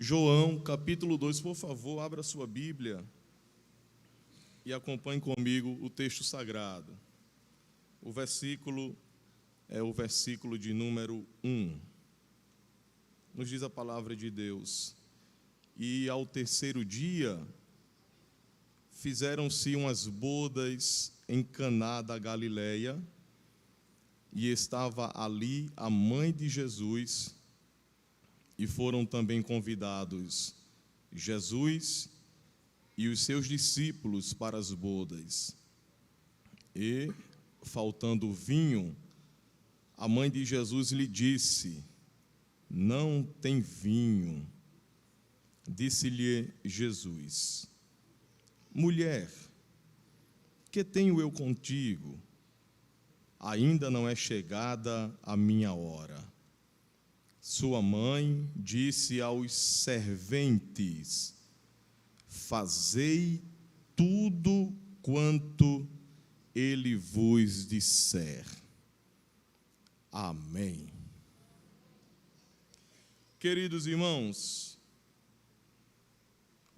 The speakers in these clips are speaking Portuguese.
João, capítulo 2, por favor, abra sua Bíblia e acompanhe comigo o texto sagrado. O versículo é o versículo de número 1. Nos diz a palavra de Deus: E ao terceiro dia fizeram-se umas bodas em Caná da Galileia, e estava ali a mãe de Jesus, e foram também convidados Jesus e os seus discípulos para as bodas. E, faltando vinho, a mãe de Jesus lhe disse: Não tem vinho. Disse-lhe Jesus: Mulher, que tenho eu contigo? Ainda não é chegada a minha hora. Sua mãe disse aos serventes: Fazei tudo quanto ele vos disser. Amém. Queridos irmãos,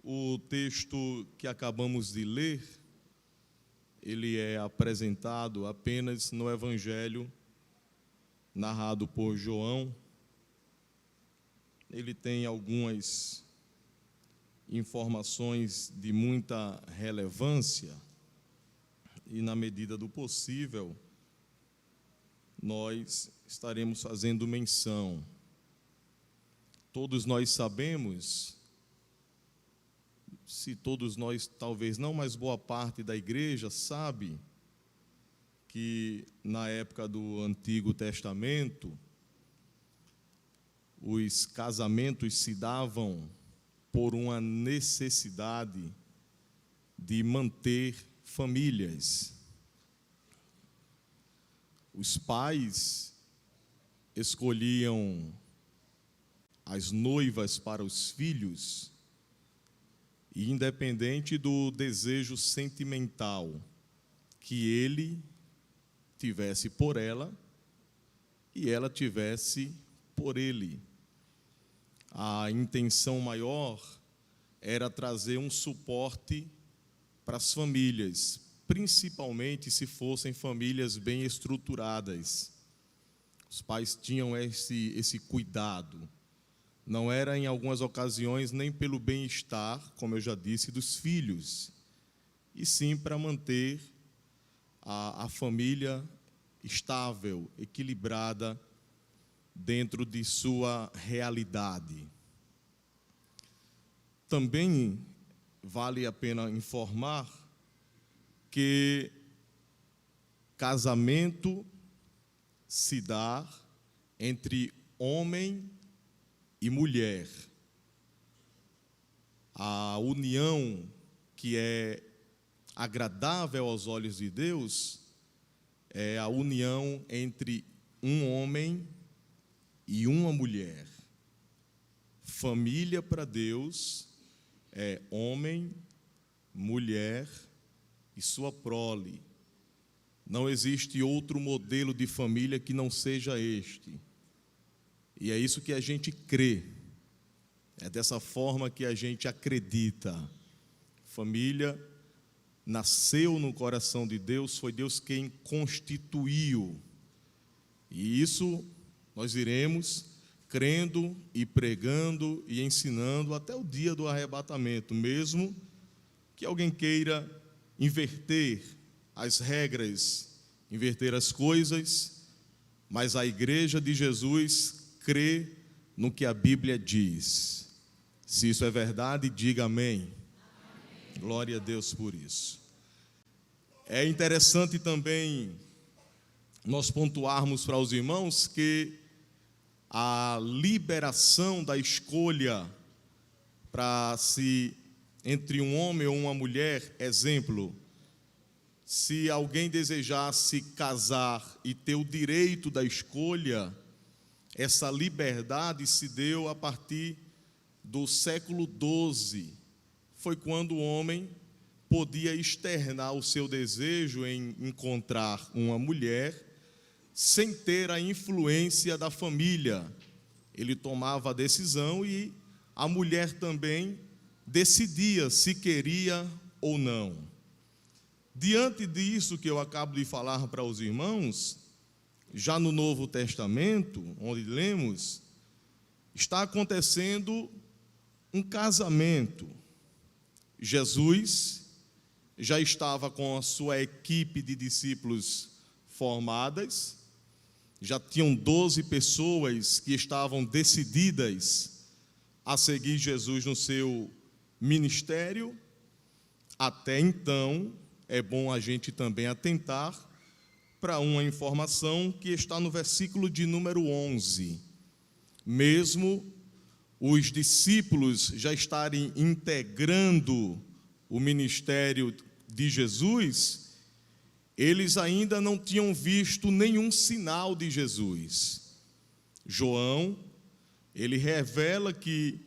o texto que acabamos de ler, ele é apresentado apenas no Evangelho narrado por João. Ele tem algumas informações de muita relevância e, na medida do possível, nós estaremos fazendo menção. Todos nós sabemos, se todos nós, talvez não, mas boa parte da igreja sabe, que na época do Antigo Testamento, os casamentos se davam por uma necessidade de manter famílias. Os pais escolhiam as noivas para os filhos, e independente do desejo sentimental que ele tivesse por ela e ela tivesse por ele, a intenção maior era trazer um suporte para as famílias, principalmente se fossem famílias bem estruturadas. Os pais tinham esse cuidado. Não era, em algumas ocasiões, nem pelo bem-estar, como eu já disse, dos filhos, e sim para manter a família estável, equilibrada, dentro de sua realidade. Também vale a pena informar que casamento se dá entre homem e mulher. A união que é agradável aos olhos de Deus é a união entre um homem e uma mulher. Família para Deus é homem, mulher e sua prole. Não existe outro modelo de família que não seja este. E é isso que a gente crê. É dessa forma que a gente acredita. Família nasceu no coração de Deus, foi Deus quem constituiu. E isso nós iremos crendo e pregando e ensinando até o dia do arrebatamento, mesmo que alguém queira inverter as regras, inverter as coisas, mas a igreja de Jesus crê no que a Bíblia diz. Se isso é verdade, diga amém. Amém. Glória a Deus por isso. É interessante também nós pontuarmos para os irmãos que a liberação da escolha para se entre um homem ou uma mulher, exemplo, se alguém desejasse casar e ter o direito da escolha, essa liberdade se deu a partir do século XII. Foi quando o homem podia externar o seu desejo em encontrar uma mulher sem ter a influência da família. Ele tomava a decisão e a mulher também decidia se queria ou não. Diante disso que eu acabo de falar para os irmãos, já no Novo Testamento, onde lemos, está acontecendo um casamento. Jesus já estava com a sua equipe de discípulos formadas, já tinham 12 pessoas que estavam decididas a seguir Jesus no seu ministério. Até então, é bom a gente também atentar para uma informação que está no versículo de número 11. Mesmo os discípulos já estarem integrando o ministério de Jesus, eles ainda não tinham visto nenhum sinal de Jesus. João, ele revela que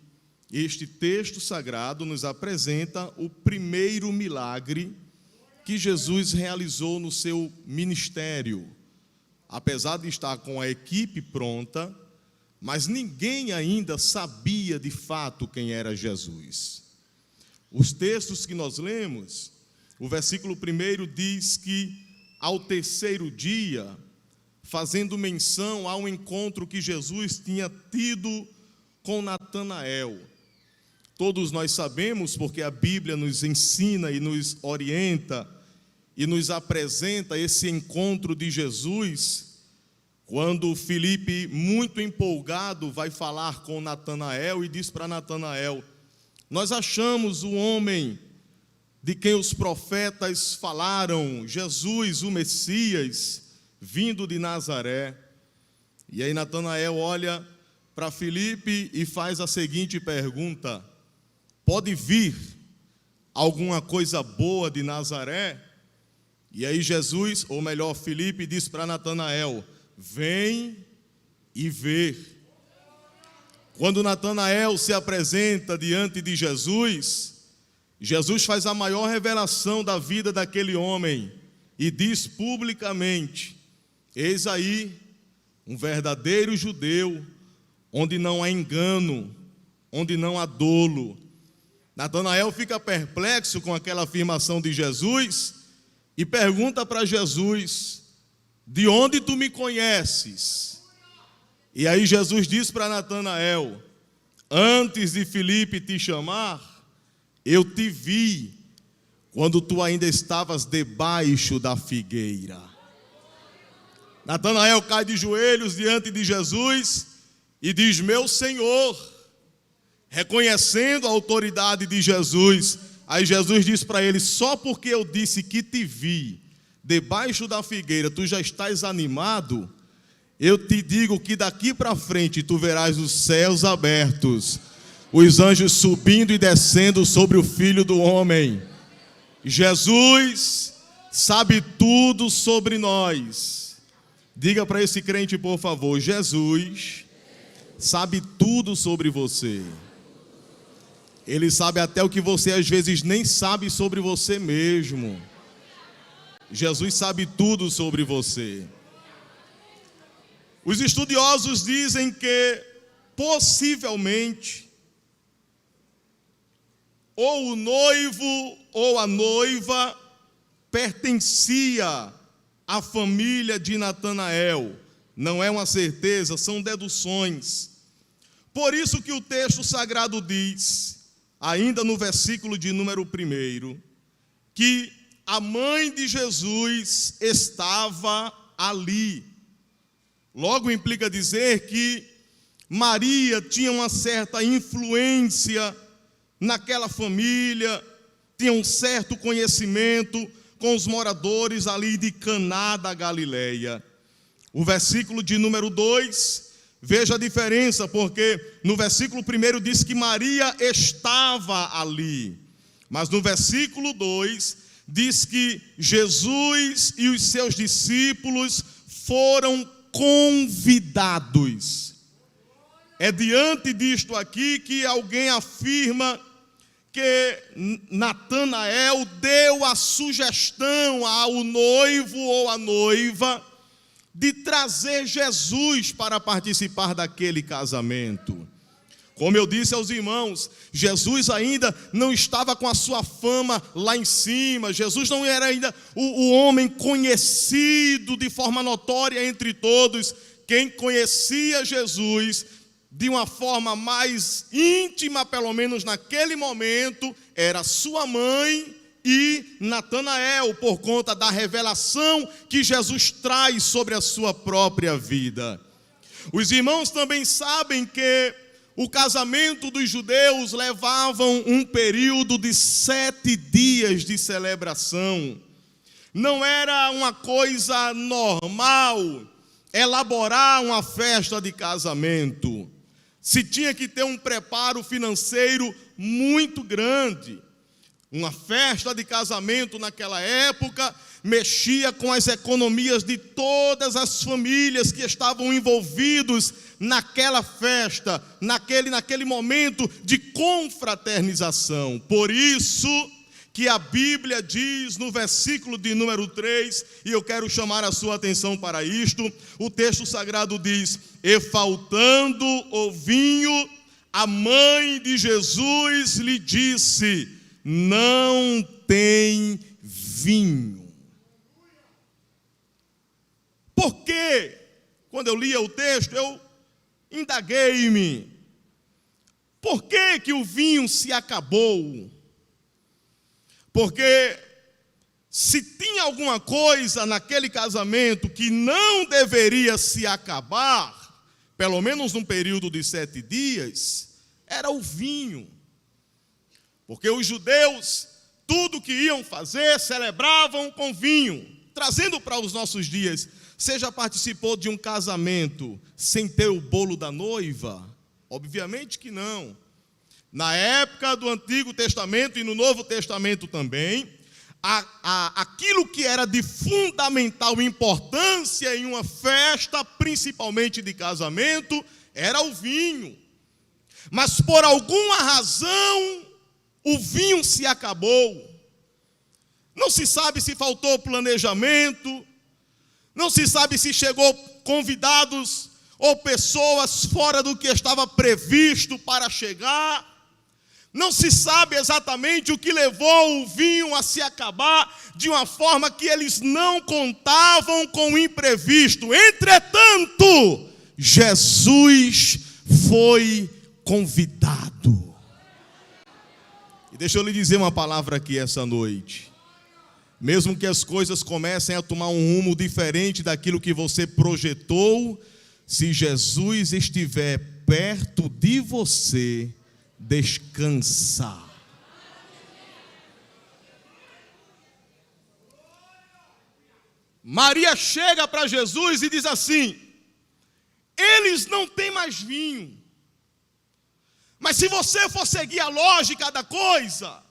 este texto sagrado nos apresenta o primeiro milagre que Jesus realizou no seu ministério. Apesar de estar com a equipe pronta, mas ninguém ainda sabia de fato quem era Jesus. Os textos que nós lemos, o versículo 1 diz que ao terceiro dia, fazendo menção ao encontro que Jesus tinha tido com Natanael. Todos nós sabemos, porque a Bíblia nos ensina e nos orienta e nos apresenta esse encontro de Jesus, quando Filipe, muito empolgado, vai falar com Natanael e diz para Natanael: nós achamos o homem de quem os profetas falaram, Jesus, o Messias, vindo de Nazaré. E aí Natanael olha para Filipe e faz a seguinte pergunta: pode vir alguma coisa boa de Nazaré? E aí Jesus, ou melhor, Filipe diz para Natanael: vem e vê. Quando Natanael se apresenta diante de Jesus, Jesus faz a maior revelação da vida daquele homem e diz publicamente: eis aí um verdadeiro judeu, onde não há engano, onde não há dolo. Natanael fica perplexo com aquela afirmação de Jesus e pergunta para Jesus: de onde tu me conheces? E aí Jesus diz para Natanael: antes de Filipe te chamar, eu te vi quando tu ainda estavas debaixo da figueira. Natanael cai de joelhos diante de Jesus e diz: meu Senhor, reconhecendo a autoridade de Jesus. Aí Jesus diz para ele: só porque eu disse que te vi debaixo da figueira, tu já estás animado? Eu te digo que daqui para frente tu verás os céus abertos, os anjos subindo e descendo sobre o Filho do Homem. Jesus sabe tudo sobre nós. Diga para esse crente, por favor: Jesus sabe tudo sobre você. Ele sabe até o que você às vezes nem sabe sobre você mesmo. Jesus sabe tudo sobre você. Os estudiosos dizem que possivelmente ou o noivo ou a noiva pertencia à família de Natanael. Não é uma certeza, são deduções. Por isso que o texto sagrado diz, ainda no versículo de número 1, que a mãe de Jesus estava ali. Logo implica dizer que Maria tinha uma certa influência naquela família, tinha um certo conhecimento com os moradores ali de Caná da Galileia. O versículo de número 2, veja a diferença, porque no versículo 1 diz que Maria estava ali, mas no versículo 2 diz que Jesus e os seus discípulos foram convidados. É diante disto aqui que alguém afirma que Natanael deu a sugestão ao noivo ou à noiva de trazer Jesus para participar daquele casamento. Como eu disse aos irmãos, Jesus ainda não estava com a sua fama lá em cima. Jesus não era ainda o homem conhecido de forma notória entre todos. Quem conhecia Jesus de uma forma mais íntima, pelo menos naquele momento, era sua mãe e Natanael, por conta da revelação que Jesus traz sobre a sua própria vida. Os irmãos também sabem que o casamento dos judeus levava um período de 7 dias de celebração. Não era uma coisa normal elaborar uma festa de casamento. Se tinha que ter um preparo financeiro muito grande. Uma festa de casamento naquela época mexia com as economias de todas as famílias que estavam envolvidos naquela festa, naquele momento de confraternização. Por isso que a Bíblia diz no versículo de número 3, e eu quero chamar a sua atenção para isto, o texto sagrado diz: e faltando o vinho, a mãe de Jesus lhe disse: não tem vinho. Porque, quando eu lia o texto, eu indaguei-me: por que o vinho se acabou? Porque se tinha alguma coisa naquele casamento que não deveria se acabar, pelo menos num período de 7 dias, era o vinho. Porque os judeus, tudo que iam fazer, celebravam com vinho. Trazendo para os nossos dias, você já participou de um casamento sem ter o bolo da noiva? Obviamente que não. Na época do Antigo Testamento e no Novo Testamento também, aquilo que era de fundamental importância em uma festa, principalmente de casamento, era o vinho. Mas por alguma razão, o vinho se acabou. Não se sabe se faltou planejamento, não se sabe se chegou convidados ou pessoas fora do que estava previsto para chegar. Não se sabe exatamente o que levou o vinho a se acabar de uma forma que eles não contavam com o imprevisto. Entretanto, Jesus foi convidado. E deixa eu lhe dizer uma palavra aqui essa noite. Mesmo que as coisas comecem a tomar um rumo diferente daquilo que você projetou, se Jesus estiver perto de você, descansa. Maria chega para Jesus e diz assim: eles não têm mais vinho. Mas se você for seguir a lógica da coisa,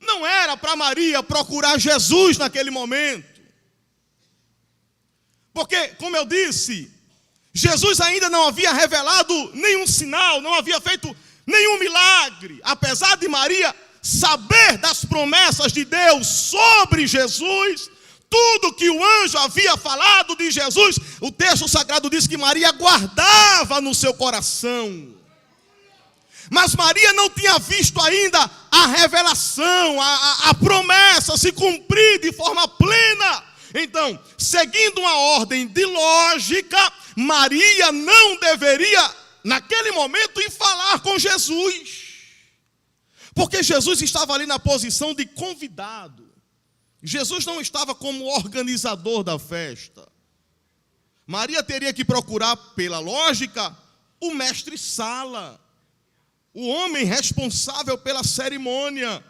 não era para Maria procurar Jesus naquele momento. Porque, como eu disse, Jesus ainda não havia revelado nenhum sinal, não havia feito nenhum milagre. Apesar de Maria saber das promessas de Deus sobre Jesus, tudo que o anjo havia falado de Jesus, o texto sagrado diz que Maria guardava no seu coração. Mas Maria não tinha visto ainda a revelação, a promessa se cumprir de forma plena. Então, seguindo uma ordem de lógica, Maria não deveria, naquele momento, ir falar com Jesus. Porque Jesus estava ali na posição de convidado. Jesus não estava como organizador da festa. Maria teria que procurar, pela lógica, o mestre-sala, o homem responsável pela cerimônia,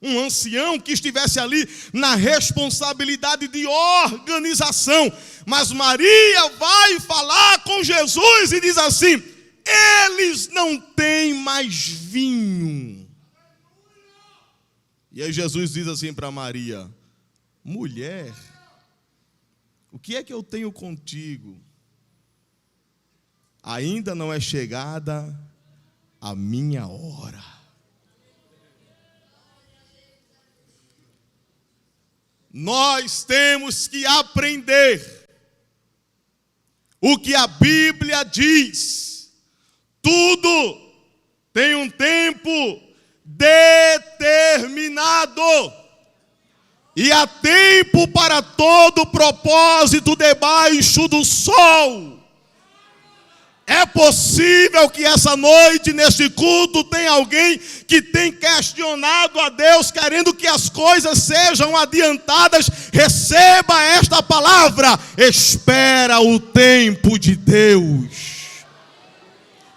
um ancião que estivesse ali na responsabilidade de organização. Mas Maria vai falar com Jesus e diz assim: eles não têm mais vinho. E aí Jesus diz assim para Maria: mulher, o que é que eu tenho contigo? Ainda não é chegada a minha hora. Nós temos que aprender o que a Bíblia diz. Tudo tem um tempo determinado. E há tempo para todo propósito debaixo do sol. É possível que essa noite, neste culto, tenha alguém que tem questionado a Deus, querendo que as coisas sejam adiantadas. Receba esta palavra: espera o tempo de Deus.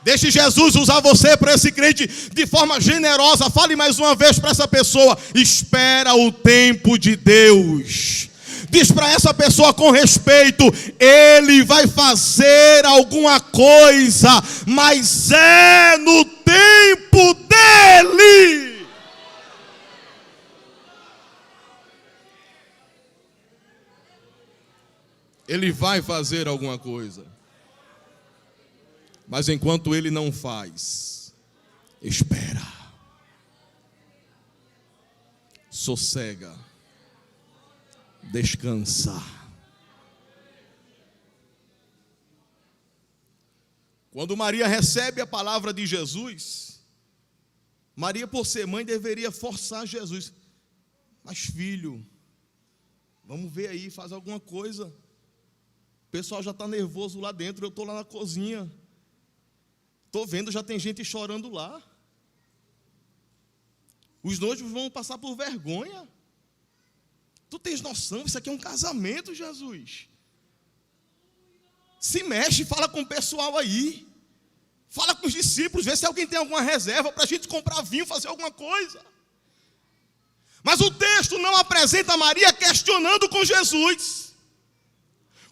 Deixe Jesus usar você para esse crente de forma generosa. Fale mais uma vez para essa pessoa: espera o tempo de Deus. Diz para essa pessoa com respeito: Ele vai fazer alguma coisa, mas é no tempo dEle. Ele vai fazer alguma coisa, mas enquanto Ele não faz, espera, sossega, descansa. Quando Maria recebe a palavra de Jesus, Maria, por ser mãe, deveria forçar Jesus: mas filho, vamos ver aí, faz alguma coisa. O pessoal já está nervoso lá dentro, eu estou lá na cozinha, estou vendo, já tem gente chorando lá. Os noivos vão passar por vergonha. Tu tens noção? Isso aqui é um casamento, Jesus. Se mexe, fala com o pessoal aí. Fala com os discípulos, vê se alguém tem alguma reserva para a gente comprar vinho, fazer alguma coisa. Mas o texto não apresenta Maria questionando com Jesus.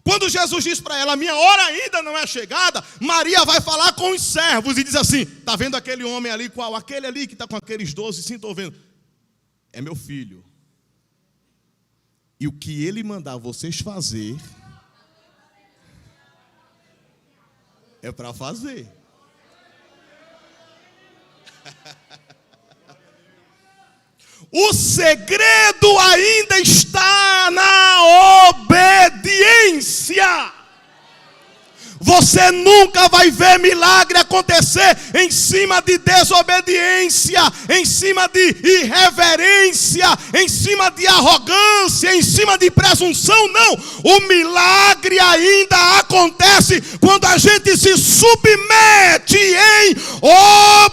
Quando Jesus diz para ela: minha hora ainda não é chegada, Maria vai falar com os servos e diz assim: está vendo aquele homem ali? Qual? Aquele ali que está com aqueles 12, sim, estou vendo. É meu filho. E o que ele mandar vocês fazer é para fazer. O segredo ainda está na obediência. Você nunca vai ver milagre acontecer em cima de desobediência, em cima de irreverência, em cima de arrogância, em cima de presunção. Não, o milagre ainda acontece quando a gente se submete em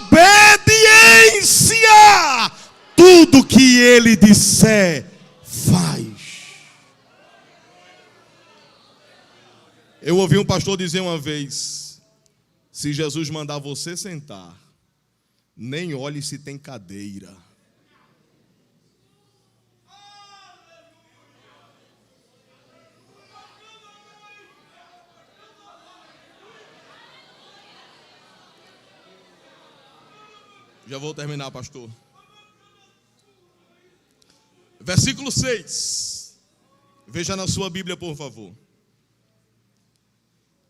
obediência. Tudo que Ele disser, faz. Eu ouvi um pastor dizer uma vez: se Jesus mandar você sentar, nem olhe se tem cadeira. Já vou terminar, pastor. Versículo 6. Veja na sua Bíblia, por favor.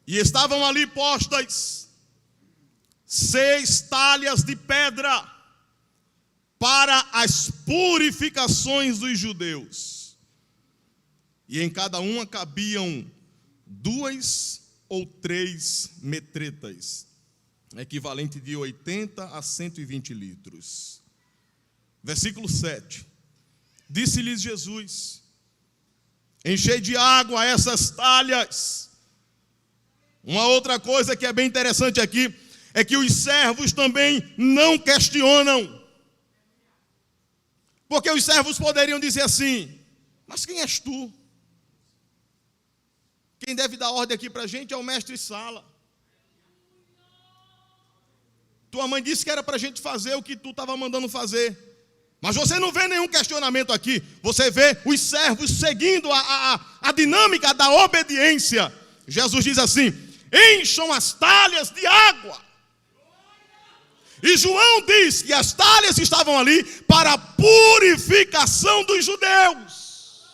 E estavam ali postas 6 talhas de pedra para as purificações dos judeus. E em cada uma cabiam 2 ou 3 metretas, equivalente de 80 a 120 litros. Versículo 7. Disse-lhes Jesus: enchei de água essas talhas. Uma outra coisa que é bem interessante aqui é que os servos também não questionam. Porque os servos poderiam dizer assim: mas quem és tu? Quem deve dar ordem aqui para a gente é o mestre Sala. Tua mãe disse que era para a gente fazer o que tu estava mandando fazer. Mas você não vê nenhum questionamento aqui. Você vê os servos seguindo a dinâmica da obediência. Jesus diz assim: encham as talhas de água. E João diz que as talhas estavam ali para a purificação dos judeus.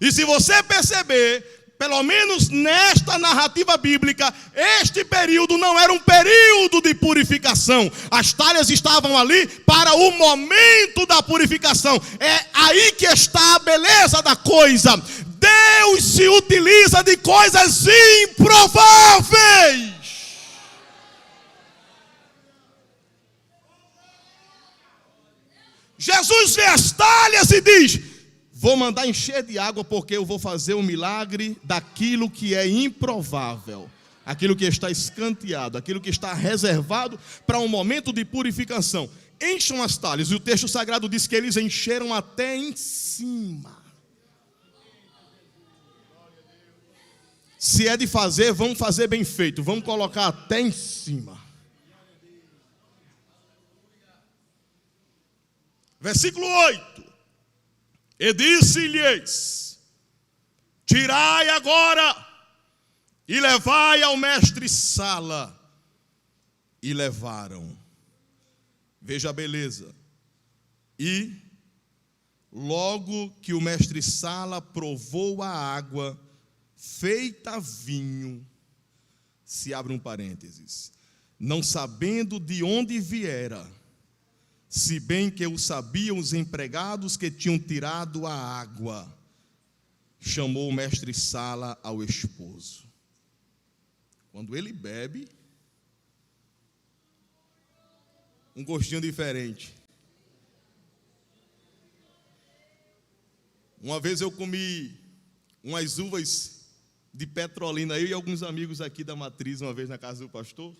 E se você perceber, pelo menos nesta narrativa bíblica, este período não era um período de purificação. As talhas estavam ali para o momento da purificação. É aí que está a beleza da coisa. Deus se utiliza de coisas improváveis. Jesus vê as talhas e diz: vou mandar encher de água, porque eu vou fazer um milagre daquilo que é improvável, aquilo que está escanteado, aquilo que está reservado para um momento de purificação. Encham as talhas, e o texto sagrado diz que eles encheram até em cima. Se é de fazer, vamos fazer bem feito, vamos colocar até em cima. Versículo 8. E disse-lhes: tirai agora e levai ao mestre-sala. E levaram. Veja a beleza. E logo que o mestre-sala provou a água feita vinho, se abre um parênteses, não sabendo de onde viera, se bem que o sabiam os empregados que tinham tirado a água, chamou o mestre-sala ao esposo. Quando ele bebe, um gostinho diferente. Uma vez eu comi umas uvas de Petrolina, eu e alguns amigos aqui da Matriz, uma vez na casa do pastor.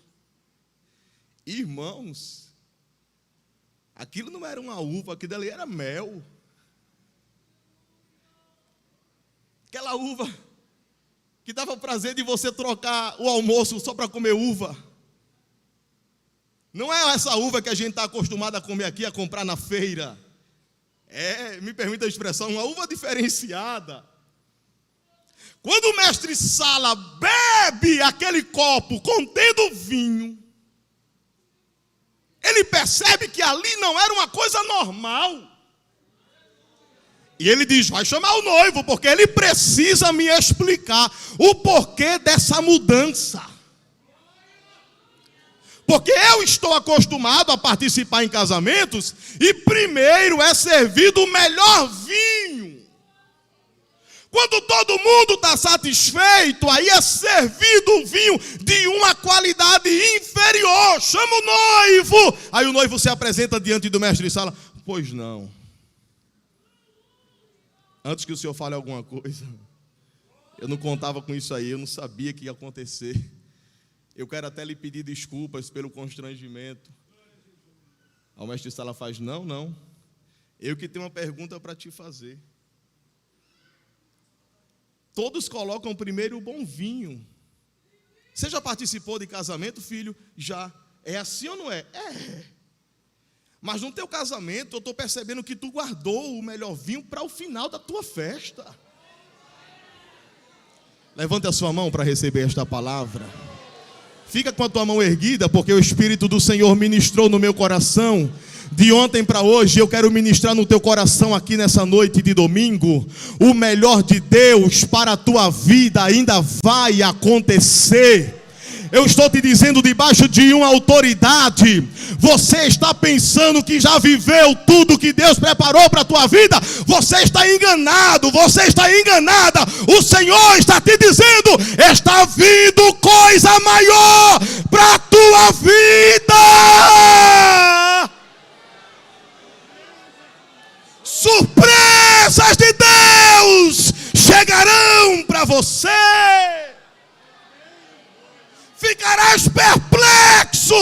Irmãos, aquilo não era uma uva, aquilo ali era mel. Aquela uva que dava o prazer de você trocar o almoço só para comer uva. Não é essa uva que a gente está acostumado a comer aqui, a comprar na feira. Me permita a expressão, uma uva diferenciada. Quando o mestre-sala bebe aquele copo contendo vinho, ele percebe que ali não era uma coisa normal. E ele diz: vai chamar o noivo, porque ele precisa me explicar o porquê dessa mudança. Porque eu estou acostumado a participar em casamentos e primeiro é servido o melhor vinho. Quando todo mundo está satisfeito, aí é servido o vinho de uma qualidade inferior. Chama o noivo. Aí o noivo se apresenta diante do mestre e fala: pois não. Antes que o senhor fale alguma coisa, eu não contava com isso aí, eu não sabia que ia acontecer. Eu quero até lhe pedir desculpas pelo constrangimento. O mestre Sala faz: não. Eu que tenho uma pergunta para te fazer. Todos colocam primeiro o bom vinho. Você já participou de casamento, filho? Já. É assim ou não é? É. Mas no teu casamento eu estou percebendo que tu guardou o melhor vinho para o final da tua festa. Levante a sua mão para receber esta palavra. Fica com a tua mão erguida, porque o Espírito do Senhor ministrou no meu coração. De ontem para hoje, eu quero ministrar no teu coração aqui nessa noite de domingo. O melhor de Deus para a tua vida ainda vai acontecer. Eu estou te dizendo debaixo de uma autoridade. Você está pensando que já viveu tudo que Deus preparou para a tua vida? Você está enganado, você está enganada. O Senhor está te dizendo: está vindo coisa maior para a tua vida. Surpresas de Deus chegarão para você. Ficarás perplexa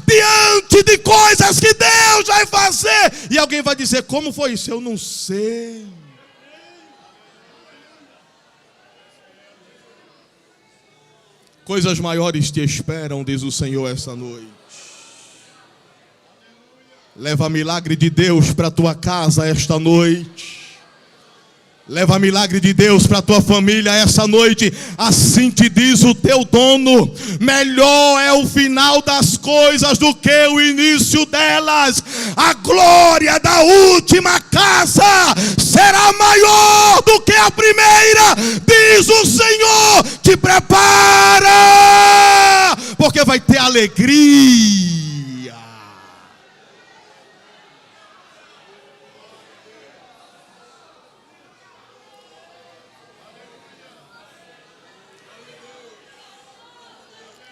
diante de coisas que Deus vai fazer. E alguém vai dizer: como foi isso? Eu não sei. Coisas maiores te esperam, diz o Senhor essa noite. Leva milagre de Deus para a tua casa esta noite. Leva milagre de Deus para a tua família essa noite. Assim te diz o teu dono: melhor é o final das coisas do que o início delas. A glória da última casa será maior do que a primeira, diz o Senhor. Te prepara, porque vai ter alegria.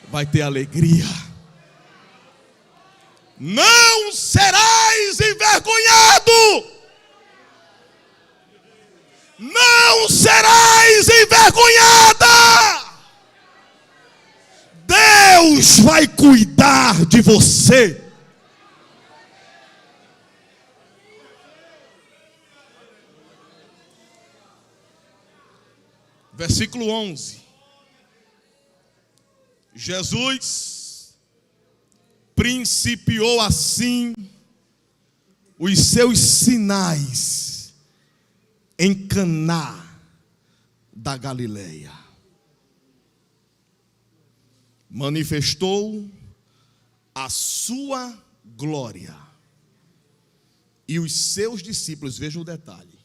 Vai ter alegria. Não será vai cuidar de você. Versículo 11. Jesus principiou assim os seus sinais em Caná da Galileia. Manifestou a sua glória. E os seus discípulos, vejam o detalhe.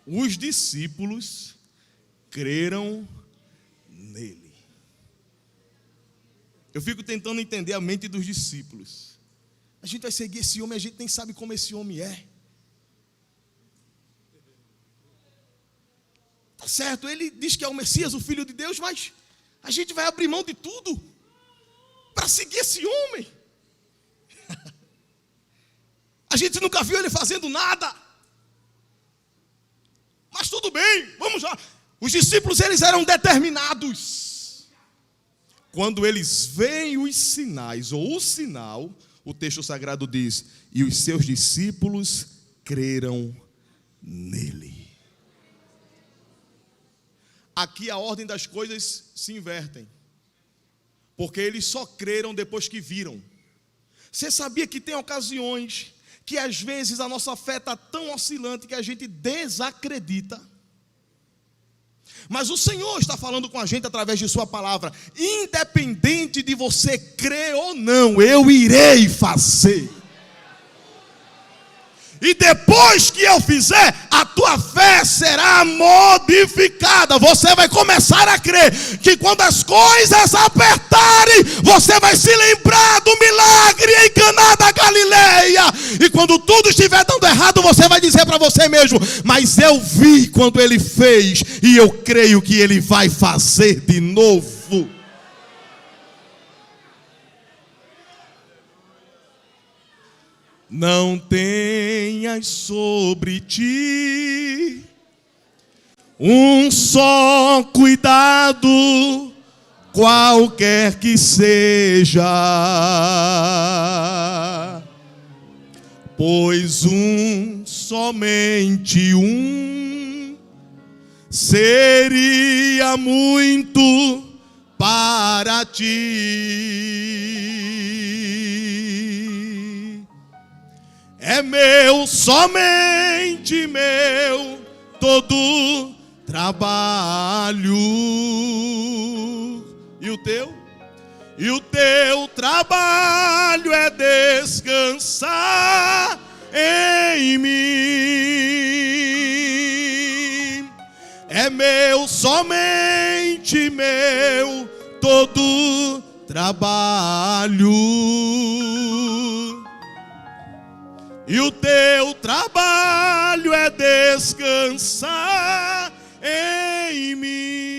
Os discípulos creram nele. Eu fico tentando entender a mente dos discípulos. A gente vai seguir esse homem, a gente nem sabe como esse homem é. Tá certo, ele diz que é o Messias, o Filho de Deus, mas a gente vai abrir mão de tudo para seguir esse homem. A gente nunca viu ele fazendo nada. Mas tudo bem, vamos lá. Os discípulos, eles eram determinados. Quando eles veem os sinais, ou o sinal, o texto sagrado diz, e os seus discípulos creram nele. Aqui a ordem das coisas se invertem. Porque eles só creram depois que viram. Você sabia que tem ocasiões que às vezes a nossa fé está tão oscilante que a gente desacredita? Mas o Senhor está falando com a gente através de sua palavra. Independente de você crer ou não, eu irei fazer. E depois que eu fizer, a tua fé será modificada. Você vai começar a crer que quando as coisas apertarem, você vai se lembrar do milagre em Caná da Galileia. E quando tudo estiver dando errado, você vai dizer para você mesmo: mas eu vi quando ele fez, e eu creio que ele vai fazer de novo. Não tenhas sobre ti um só cuidado, qualquer que seja, pois somente um seria muito para ti. É meu, somente meu, todo trabalho. E o teu? E o teu trabalho é descansar em mim. É meu, somente meu, todo trabalho. E o teu trabalho é descansar em mim.